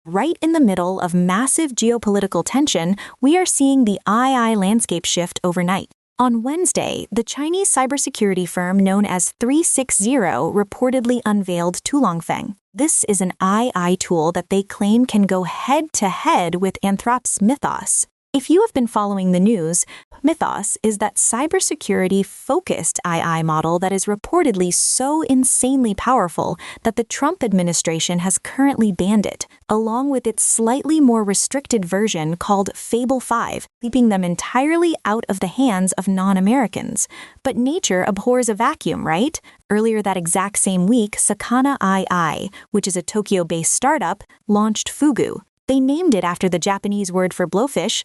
Right in the middle of massive geopolitical tension, we are seeing the AI landscape shift overnight. On Wednesday, the Chinese cybersecurity firm known as 360 reportedly unveiled Tulongfeng. This is an AI tool that they claim can go head-to-head with Anthropic's Mythos. If you have been following the news, Mythos is that cybersecurity-focused AI model that is reportedly so insanely powerful that the Trump administration has currently banned it, along with its slightly more restricted version called Fable 5, keeping them entirely out of the hands of non-Americans. But nature abhors a vacuum, right? Earlier that exact same week, Sakana AI, which is a Tokyo-based startup, launched Fugu. They named it after the Japanese word for blowfish,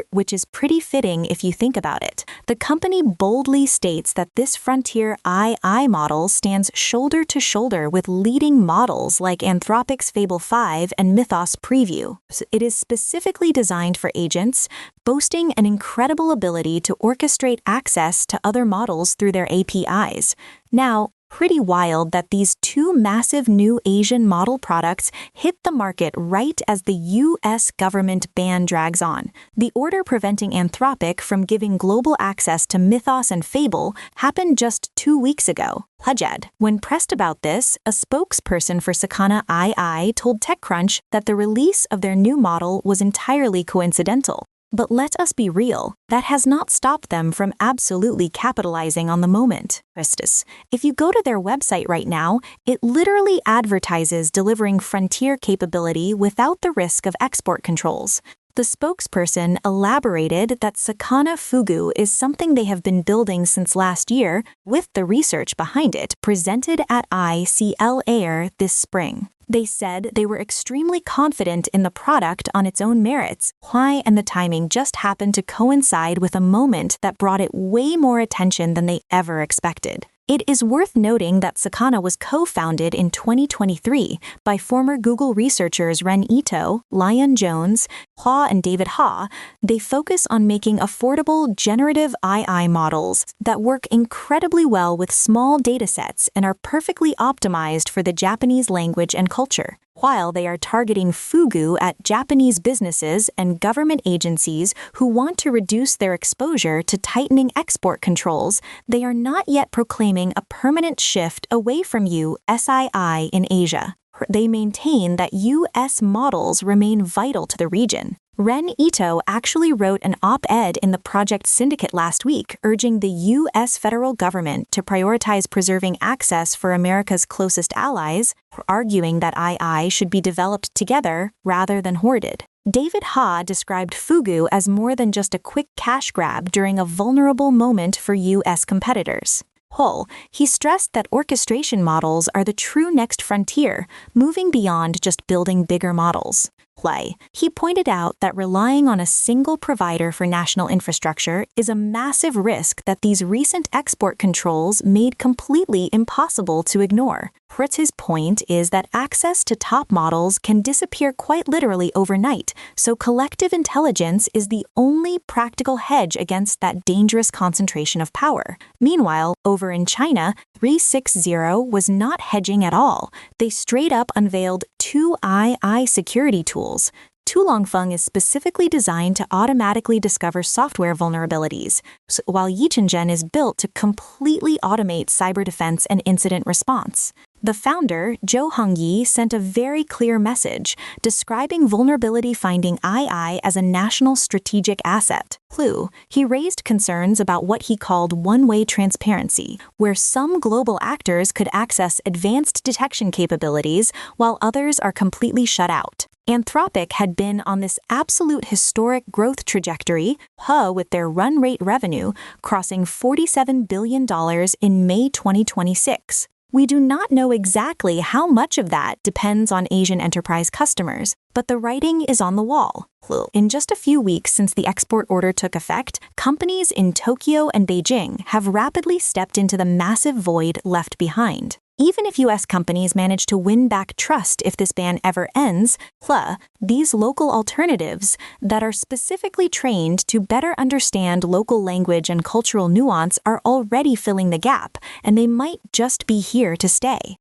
which is pretty fitting if you think about it. The company boldly states that this frontier AI model stands shoulder to shoulder with leading models like Anthropic's Fable 5 and Mythos Preview. It is specifically designed for agents, boasting an incredible ability to orchestrate access to other models through their APIs. Now, pretty wild that these two massive new Asian model products hit the market right as the U.S. government ban drags on. The order preventing Anthropic from giving global access to Mythos and Fable happened just 2 weeks ago. Hajed. When pressed about this, a spokesperson for Sakana AI told TechCrunch that the release of their new model was entirely coincidental. But let us be real, that has not stopped them from absolutely capitalizing on the moment. Christus. If you go to their website right now, it literally advertises delivering frontier capability without the risk of export controls. The spokesperson elaborated that Sakana Fugu is something they have been building since last year, with the research behind it presented at ICL Air this spring. They said they were extremely confident in the product on its own merits. Why and the timing just happened to coincide with a moment that brought it way more attention than they ever expected. It is worth noting that Sakana was co-founded in 2023 by former Google researchers Ren Ito, Lion Jones, Ha and David Ha. They focus on making affordable generative AI models that work incredibly well with small datasets and are perfectly optimized for the Japanese language and culture. While they are targeting Fugu at Japanese businesses and government agencies who want to reduce their exposure to tightening export controls, they are not yet proclaiming a permanent shift away from USII in Asia. They maintain that U.S. models remain vital to the region. Ren Ito actually wrote an op-ed in the Project Syndicate last week urging the U.S. federal government to prioritize preserving access for America's closest allies, arguing that II should be developed together rather than hoarded. David Ha described Fugu as more than just a quick cash grab during a vulnerable moment for U.S. competitors. He stressed that orchestration models are the true next frontier, moving beyond just building bigger models. He pointed out that relying on a single provider for national infrastructure is a massive risk that these recent export controls made completely impossible to ignore. His point is that access to top models can disappear quite literally overnight, so collective intelligence is the only practical hedge against that dangerous concentration of power. Meanwhile, over in China, 360 was not hedging at all. They straight up unveiled two AI security tools. Tulongfeng is specifically designed to automatically discover software vulnerabilities, while Yichenggen is built to completely automate cyber defense and incident response. The founder, Zhou Hongyi, sent a very clear message, describing vulnerability finding II as a national strategic asset. He raised concerns about what he called one-way transparency, where some global actors could access advanced detection capabilities while others are completely shut out. Anthropic had been on this absolute historic growth trajectory, with their run rate revenue crossing $47 billion in May 2026. We do not know exactly how much of that depends on Asian enterprise customers, but the writing is on the wall. In just a few weeks since the export order took effect, companies in Tokyo and Beijing have rapidly stepped into the massive void left behind. Even if U.S. companies manage to win back trust if this ban ever ends, these local alternatives that are specifically trained to better understand local language and cultural nuance are already filling the gap, and they might just be here to stay.